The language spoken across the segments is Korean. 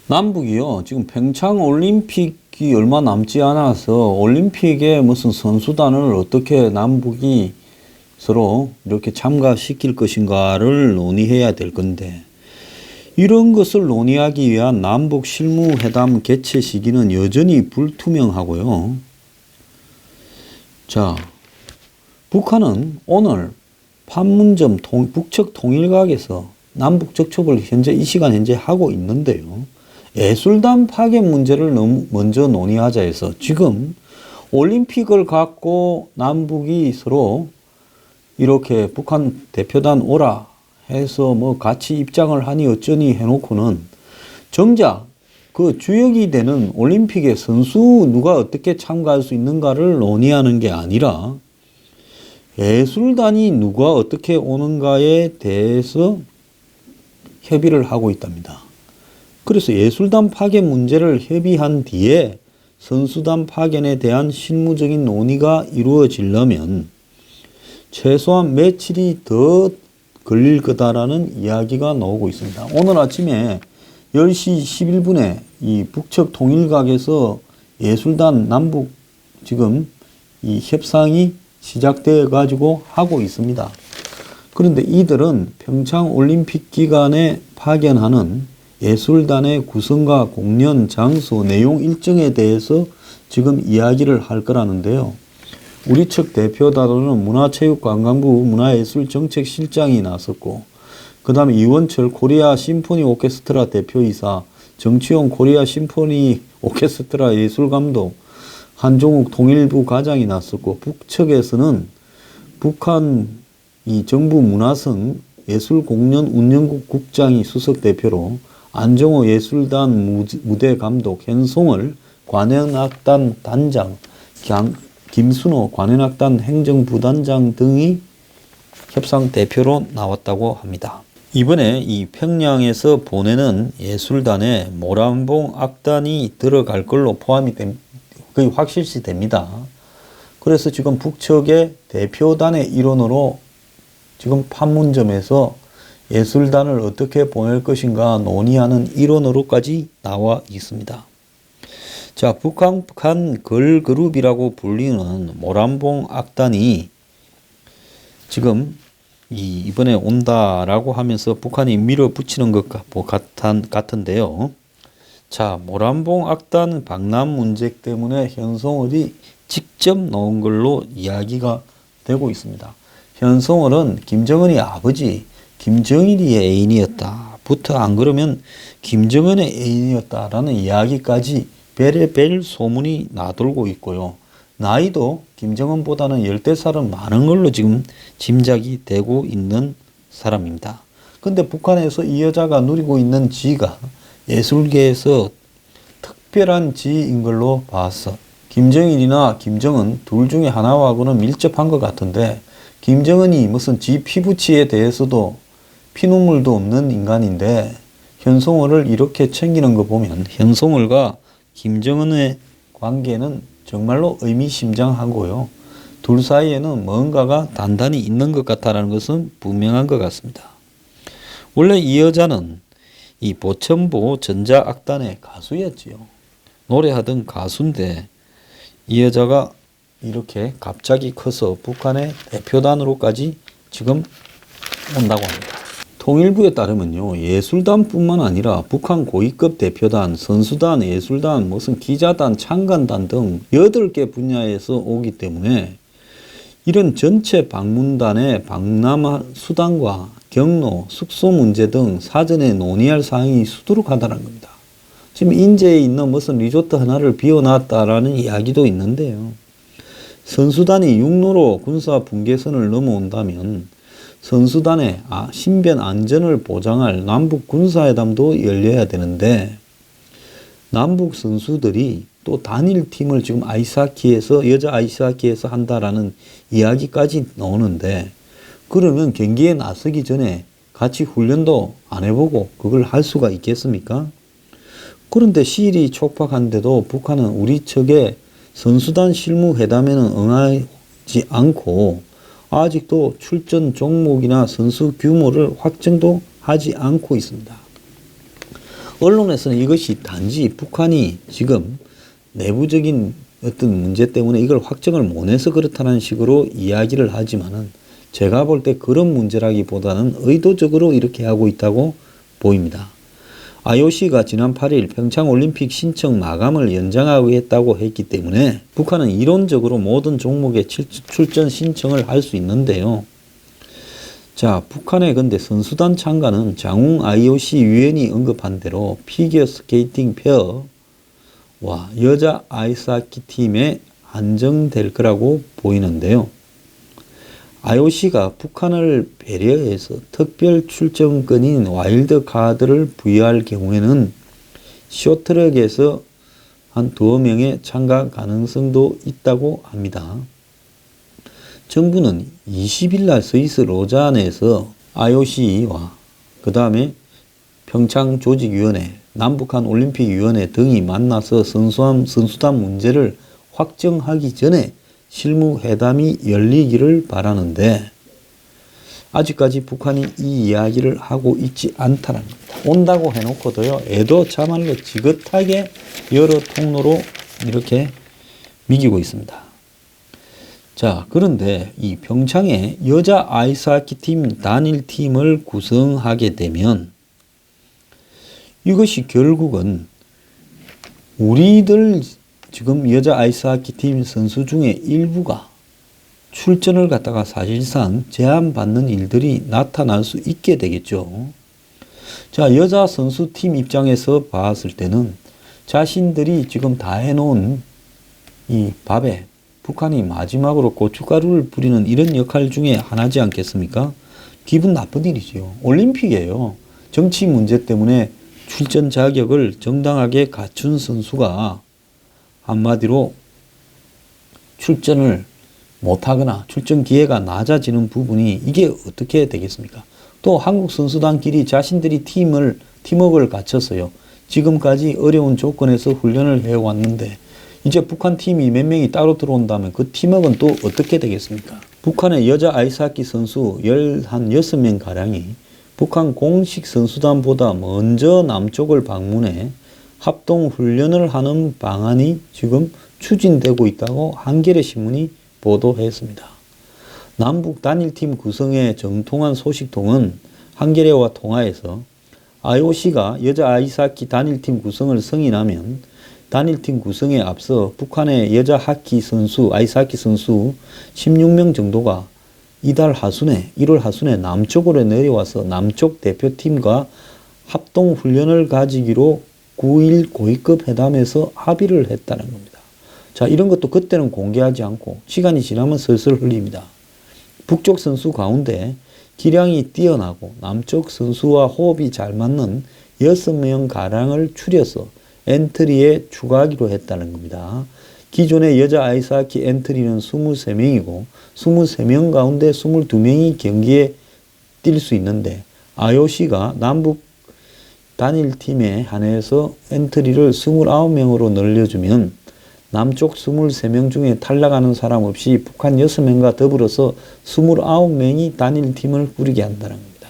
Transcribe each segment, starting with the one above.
남북이요, 지금 평창 올림픽이 얼마 남지 않아서 올림픽에 무슨 선수단을 어떻게 남북이 서로 이렇게 참가시킬 것인가를 논의해야 될 건데, 이런 것을 논의하기 위한 남북 실무회담 개최 시기는 여전히 불투명하고요. 자, 북한은 오늘 판문점 북측 통일각에서 남북 접촉을 현재 이 시간 현재 하고 있는데요. 예술단 파견 문제를 먼저 논의하자 해서 지금 올림픽을 갖고 남북이 서로 이렇게 북한 대표단 오라 해서 뭐 같이 입장을 하니 어쩌니 해놓고는 정작 그 주역이 되는 올림픽에 선수 누가 어떻게 참가할 수 있는가를 논의하는 게 아니라 예술단이 누가 어떻게 오는가에 대해서 협의를 하고 있답니다. 그래서 예술단 파견 문제를 협의한 뒤에 선수단 파견에 대한 실무적인 논의가 이루어지려면 최소한 며칠이 더 걸릴 거다라는 이야기가 나오고 있습니다. 오늘 아침에 10시 11분에 이 북측 통일각에서 예술단 남북 지금 이 협상이 시작되어 가지고 하고 있습니다. 그런데 이들은 평창 올림픽 기간에 파견하는 예술단의 구성과 공연, 장소, 내용 일정에 대해서 지금 이야기를 할 거라는데요. 우리 측 대표단으로는 문화체육관광부 문화예술정책실장이 나섰고, 그 다음에 이원철 코리아 심포니 오케스트라 대표이사, 정치용 코리아 심포니 오케스트라 예술감독, 한종욱 통일부 과장이 나섰고, 북측에서는 북한 이 정부 문화성 예술공연운영국 국장이 수석 대표로, 안정호 예술단 무대 감독, 현송을 관현악단 단장, 김순호 관현악단 행정부단장 등이 협상 대표로 나왔다고 합니다. 이번에 이 평양에서 보내는 예술단에 모란봉 악단이 들어갈 걸로 포함이 거의 확실시 됩니다. 그래서 지금 북측의 대표단의 일원으로 지금 판문점에서 예술단을 어떻게 보낼 것인가 논의하는 일원으로까지 나와 있습니다. 자, 북한 걸그룹이라고 불리는 모란봉 악단이 지금 이번에 온다라고 하면서 북한이 밀어붙이는 것 같은데요. 자, 모란봉 악단 방남 문제 때문에 현송월이 직접 나온 걸로 이야기가 되고 있습니다. 현송월은 김정은의 아버지 김정일이의 애인이었다. 부터 안 그러면 김정은의 애인이었다라는 이야기까지 베레벨 소문이 나돌고 있고요. 나이도 김정은보다는 10살은 많은 걸로 지금 짐작이 되고 있는 사람입니다. 근데 북한에서 이 여자가 누리고 있는 지위가 예술계에서 특별한 지위인 걸로 봐서 김정일이나 김정은 둘 중에 하나하고는 밀접한 것 같은데, 김정은이 무슨 지 피부치에 대해서도 피눈물도 없는 인간인데 현송월을 이렇게 챙기는 거 보면 현송월과 김정은의 관계는 정말로 의미심장하고요. 둘 사이에는 뭔가가 단단히 있는 것 같다는 것은 분명한 것 같습니다. 원래 이 여자는 이 보천보 전자악단의 가수였지요. 노래하던 가수인데 이 여자가 이렇게 갑자기 커서 북한의 대표단으로까지 지금 온다고 합니다. 통일부에 따르면요, 예술단뿐만 아니라 북한 고위급 대표단, 선수단, 예술단, 무슨 기자단, 창간단 등 8개 분야에서 오기 때문에 이런 전체 방문단의 방남 수단과 경로, 숙소 문제 등 사전에 논의할 사항이 수두룩하다는 겁니다. 지금 인제에 있는 무슨 리조트 하나를 비워놨다라는 이야기도 있는데요. 선수단이 육로로 군사 분계선을 넘어온다면 선수단의 신변 안전을 보장할 남북 군사회담도 열려야 되는데, 남북 선수들이 또 단일팀을 지금 아이스하키에서 여자 아이스하키에서 한다라는 이야기까지 나오는데, 그러면 경기에 나서기 전에 같이 훈련도 안 해보고 그걸 할 수가 있겠습니까? 그런데 시일이 촉박한데도 북한은 우리 측의 선수단 실무회담에는 응하지 않고 아직도 출전 종목이나 선수 규모를 확정도 하지 않고 있습니다. 언론에서는 이것이 단지 북한이 지금 내부적인 어떤 문제 때문에 이걸 확정을 못 해서 그렇다는 식으로 이야기를 하지만은 제가 볼 때 그런 문제라기보다는 의도적으로 이렇게 하고 있다고 보입니다. IOC가 지난 8일 평창올림픽 신청 마감을 연장하겠다고 했기 때문에 북한은 이론적으로 모든 종목에 출전 신청을 할 수 있는데요. 자, 북한의 근데 선수단 참가는 장웅 IOC 위원이 언급한 대로 피겨스케이팅 페어와 여자 아이스하키 팀에 한정될 거라고 보이는데요. IOC가 북한을 배려해서 특별 출전권인 와일드카드를 부여할 경우에는 쇼트랙에서 한 2명의 참가 가능성도 있다고 합니다. 정부는 20일 날 스위스 로잔에서 IOC와 그 다음에 평창조직위원회, 남북한 올림픽위원회 등이 만나서 선수단 문제를 확정하기 전에 실무회담이 열리기를 바라는데 아직까지 북한이 이 이야기를 하고 있지 않다는 겁니다. 온다고 해놓고도요, 애도차말로 지긋하게 여러 통로로 이렇게 미기고 있습니다. 자, 그런데 이 평창에 여자 아이스하키 팀 단일팀을 구성하게 되면 이것이 결국은 우리들 지금 여자 아이스하키 팀 선수 중에 일부가 출전을 갖다가 사실상 제한받는 일들이 나타날 수 있게 되겠죠. 자, 여자 선수팀 입장에서 봤을 때는 자신들이 지금 다 해놓은 이 밥에 북한이 마지막으로 고춧가루를 뿌리는 이런 역할 중에 하나지 않겠습니까? 기분 나쁜 일이죠. 올림픽이에요. 정치 문제 때문에 출전 자격을 정당하게 갖춘 선수가 한마디로 출전을 못하거나 출전 기회가 낮아지는 부분이 이게 어떻게 되겠습니까? 또 한국 선수단끼리 자신들이 팀워크를 갖췄어요. 지금까지 어려운 조건에서 훈련을 해왔는데 이제 북한 팀이 몇 명이 따로 들어온다면 그 팀워크는 또 어떻게 되겠습니까? 북한의 여자 아이스하키 선수 한 6명 가량이 북한 공식 선수단보다 먼저 남쪽을 방문해 합동 훈련을 하는 방안이 지금 추진되고 있다고 한겨레 신문이 보도했습니다. 남북 단일팀 구성의 정통한 소식통은 한겨레와 통화에서 IOC가 여자 아이스하키 단일팀 구성을 승인하면 단일팀 구성에 앞서 북한의 여자 아이스하키 선수 16명 정도가 1월 하순에 남쪽으로 내려와서 남쪽 대표팀과 합동 훈련을 가지기로 9일 고위급 회담에서 합의를 했다는 겁니다. 자, 이런 것도 그때는 공개하지 않고 시간이 지나면 슬슬 흘립니다. 북쪽 선수 가운데 기량이 뛰어나고 남쪽 선수와 호흡이 잘 맞는 6명 가량을 추려서 엔트리에 추가하기로 했다는 겁니다. 기존의 여자 아이스하키 엔트리는 23명이고 23명 가운데 22명이 경기에 뛸 수 있는데 IOC가 남북 단일팀에 한해서 엔트리를 29명으로 늘려주면 남쪽 23명 중에 탈락하는 사람 없이 북한 6명과 더불어서 29명이 단일팀을 꾸리게 한다는 겁니다.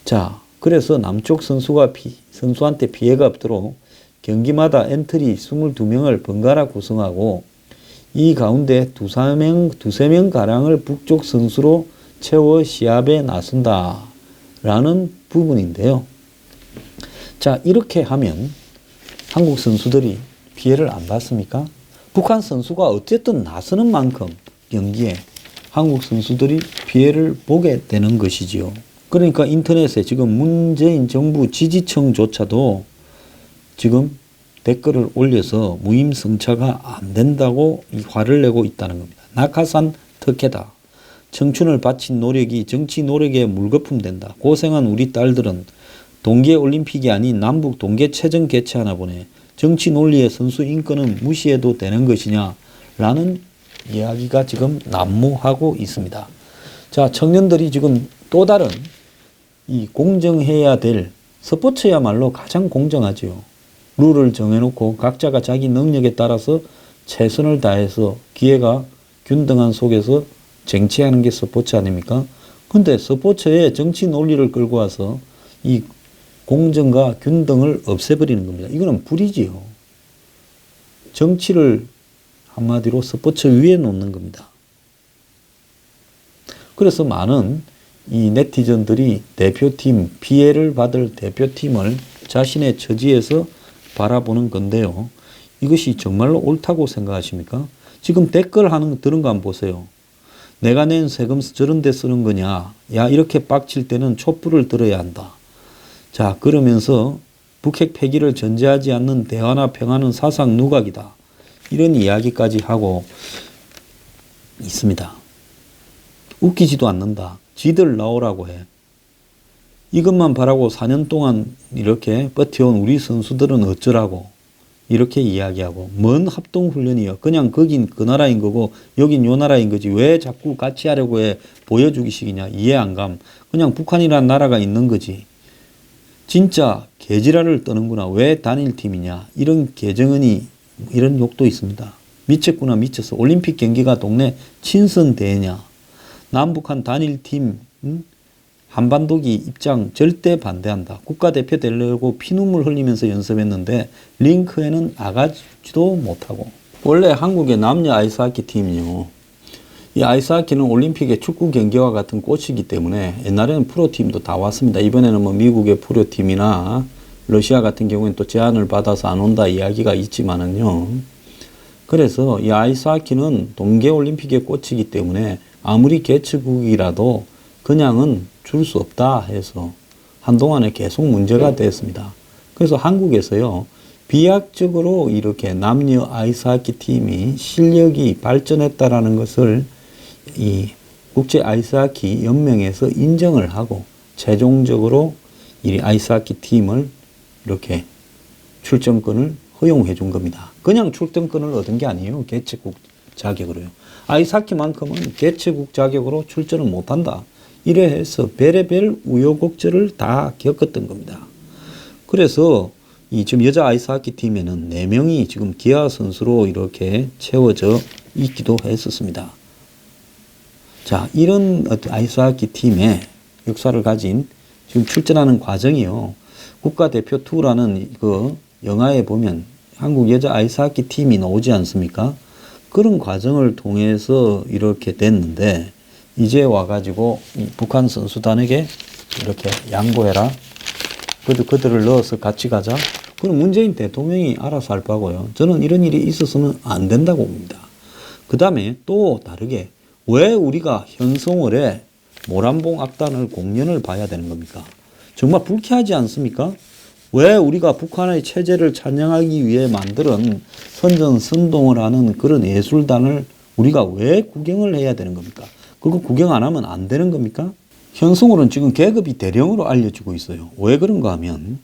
자, 그래서 남쪽 선수한테 피해가 없도록 경기마다 엔트리 22명을 번갈아 구성하고 이 가운데 두세 명 가량을 북쪽 선수로 채워 시합에 나선다라는 부분인데요. 자, 이렇게 하면 한국 선수들이 피해를 안 받습니까? 북한 선수가 어쨌든 나서는 만큼 경기에 한국 선수들이 피해를 보게 되는 것이지요. 그러니까 인터넷에 지금 문재인 정부 지지층조차도 지금 댓글을 올려서 무임승차가 안 된다고 화를 내고 있다는 겁니다. 낙하산 특혜다. 청춘을 바친 노력이 정치 노력에 물거품 된다. 고생한 우리 딸들은 동계올림픽이 아닌 남북 동계체전 개최하나 보네. 정치 논리의 선수 인권은 무시해도 되는 것이냐 라는 이야기가 지금 난무하고 있습니다. 자, 청년들이 지금 또 다른 이 공정해야 될 스포츠야말로 가장 공정하지요. 룰을 정해놓고 각자가 자기 능력에 따라서 최선을 다해서 기회가 균등한 속에서 쟁취하는 게 스포츠 아닙니까? 근데 스포츠에 정치 논리를 끌고 와서 이 공정과 균등을 없애버리는 겁니다. 이거는 불이지요. 정치를 한마디로 스포츠 위에 놓는 겁니다. 그래서 많은 이 네티즌들이 대표팀, 피해를 받을 대표팀을 자신의 처지에서 바라보는 건데요. 이것이 정말로 옳다고 생각하십니까? 지금 댓글 하는 거 들은 거 한번 보세요. 내가 낸 세금 저런 데 쓰는 거냐. 야, 이렇게 빡칠 때는 촛불을 들어야 한다. 자, 그러면서 북핵 폐기를 전제하지 않는 대화나 평화는 사상 누각이다. 이런 이야기까지 하고 있습니다. 웃기지도 않는다. 지들 나오라고 해. 이것만 바라고 4년 동안 이렇게 버텨온 우리 선수들은 어쩌라고. 이렇게 이야기하고, 뭔 합동훈련이요. 그냥 거긴 그 나라인 거고 여긴 요 나라인 거지. 왜 자꾸 같이 하려고 해. 보여주기식이냐. 이해 안 감. 그냥 북한이라는 나라가 있는 거지. 진짜 개지랄을 떠는구나. 왜 단일팀이냐. 이런 개정은이 이런 욕도 있습니다. 미쳤구나. 미쳤어. 올림픽 경기가 동네 친선대회냐. 남북한 단일팀 한반도기 입장 절대 반대한다. 국가대표 되려고 피눈물 흘리면서 연습했는데 링크에는 나가지도 못하고. 원래 한국의 남녀 아이스하키 팀이요. 이 아이스하키는 올림픽의 축구 경기와 같은 꽃이기 때문에 옛날에는 프로팀도 다 왔습니다. 이번에는 뭐 미국의 프로팀이나 러시아 같은 경우에는 또 제안을 받아서 안 온다 이야기가 있지만은요. 그래서 이 아이스하키는 동계올림픽의 꽃이기 때문에 아무리 개최국이라도 그냥은 줄 수 없다 해서 한동안에 계속 문제가 됐습니다. 그래서 한국에서요, 비약적으로 이렇게 남녀 아이스하키 팀이 실력이 발전했다라는 것을 이 국제 아이스하키 연맹에서 인정을 하고 최종적으로 이 아이스하키 팀을 이렇게 출전권을 허용해 준 겁니다. 그냥 출전권을 얻은 게 아니에요. 개최국 자격으로요. 아이스하키만큼은 개최국 자격으로 출전을 못한다. 이래 해서 별의별 우여곡절을 다 겪었던 겁니다. 그래서 이 지금 여자 아이스하키 팀에는 4명이 지금 기아 선수로 이렇게 채워져 있기도 했었습니다. 자, 이런 아이스하키 팀의 역사를 가진 지금 출전하는 과정이요. 국가대표 2라는 그 영화에 보면 한국 여자 아이스하키 팀이 나오지 않습니까? 그런 과정을 통해서 이렇게 됐는데 이제 와가지고 북한 선수단에게 이렇게 양보해라. 그들을 넣어서 같이 가자. 그럼 문재인 대통령이 알아서 할 바고요. 저는 이런 일이 있었으면 안 된다고 봅니다. 그 다음에 또 다르게 왜 우리가 현송월에 모란봉 악단을 공연을 봐야 되는 겁니까? 정말 불쾌하지 않습니까? 왜 우리가 북한의 체제를 찬양하기 위해 만드는 선전선동을 하는 그런 예술단을 우리가 왜 구경을 해야 되는 겁니까? 그거 구경 안 하면 안 되는 겁니까? 현송월은 지금 계급이 대령으로 알려지고 있어요. 왜 그런가 하면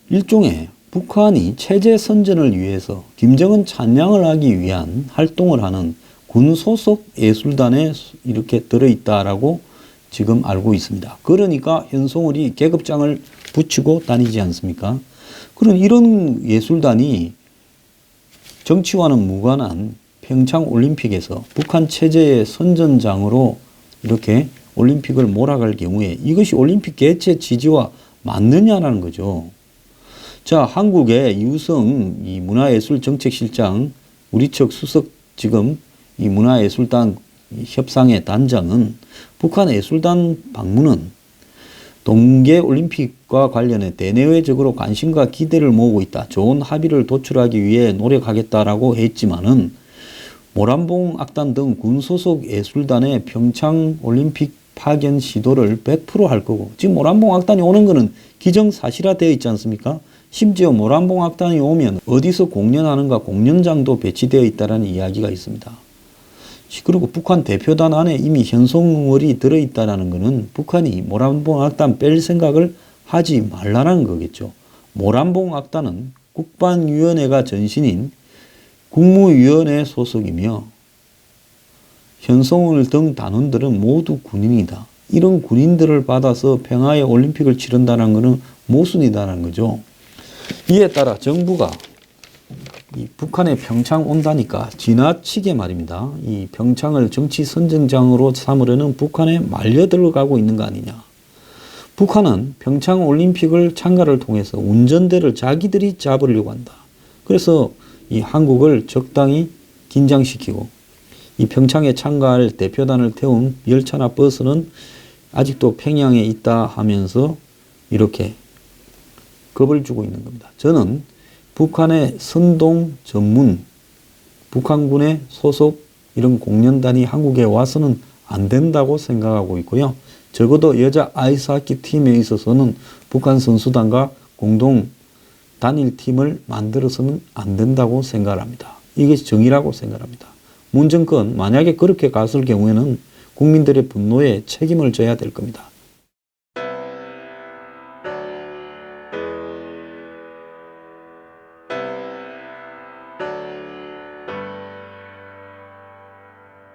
일종의 북한이 체제 선전을 위해서 김정은 찬양을 하기 위한 활동을 하는 군 소속 예술단에 이렇게 들어있다라고 지금 알고 있습니다. 그러니까 현송월이 계급장을 붙이고 다니지 않습니까? 그런 이런 예술단이 정치와는 무관한 평창 올림픽에서 북한 체제의 선전장으로 이렇게 올림픽을 몰아갈 경우에 이것이 올림픽 개최 지지와 맞느냐라는 거죠. 자, 한국의 유성 이 문화예술정책실장 우리 측 수석 지금 이 문화예술단 협상의 단장은 북한 예술단 방문은 동계올림픽과 관련해 대내외적으로 관심과 기대를 모으고 있다. 좋은 합의를 도출하기 위해 노력하겠다라고 했지만은 모란봉 악단 등 군소속 예술단의 평창올림픽 파견 시도를 100% 할 거고 지금 모란봉 악단이 오는 거는 기정사실화되어 있지 않습니까? 심지어 모란봉 악단이 오면 어디서 공연하는가 공연장도 배치되어 있다는 이야기가 있습니다. 그리고 북한 대표단 안에 이미 현송월이 들어있다는 것은 북한이 모란봉 악단 뺄 생각을 하지 말라는 거겠죠. 모란봉 악단은 국방위원회가 전신인 국무위원회 소속이며 현송월 등 단원들은 모두 군인이다. 이런 군인들을 받아서 평화의 올림픽을 치른다는 것은 모순이다라는 거죠. 이에 따라 정부가 이 북한의 평창 온다니까 지나치게 말입니다. 이 평창을 정치 선전장으로 삼으려는 북한에 말려 들어가고 있는 거 아니냐. 북한은 평창 올림픽을 참가를 통해서 운전대를 자기들이 잡으려고 한다. 그래서 이 한국을 적당히 긴장시키고 이 평창에 참가할 대표단을 태운 열차나 버스는 아직도 평양에 있다 하면서 이렇게 겁을 주고 있는 겁니다. 저는 북한의 선동 전문, 북한군의 소속 이런 공연단이 한국에 와서는 안 된다고 생각하고 있고요. 적어도 여자 아이스하키 팀에 있어서는 북한 선수단과 공동 단일팀을 만들어서는 안 된다고 생각합니다. 이게 정의라고 생각합니다. 문 정권 만약에 그렇게 갔을 경우에는 국민들의 분노에 책임을 져야 될 겁니다.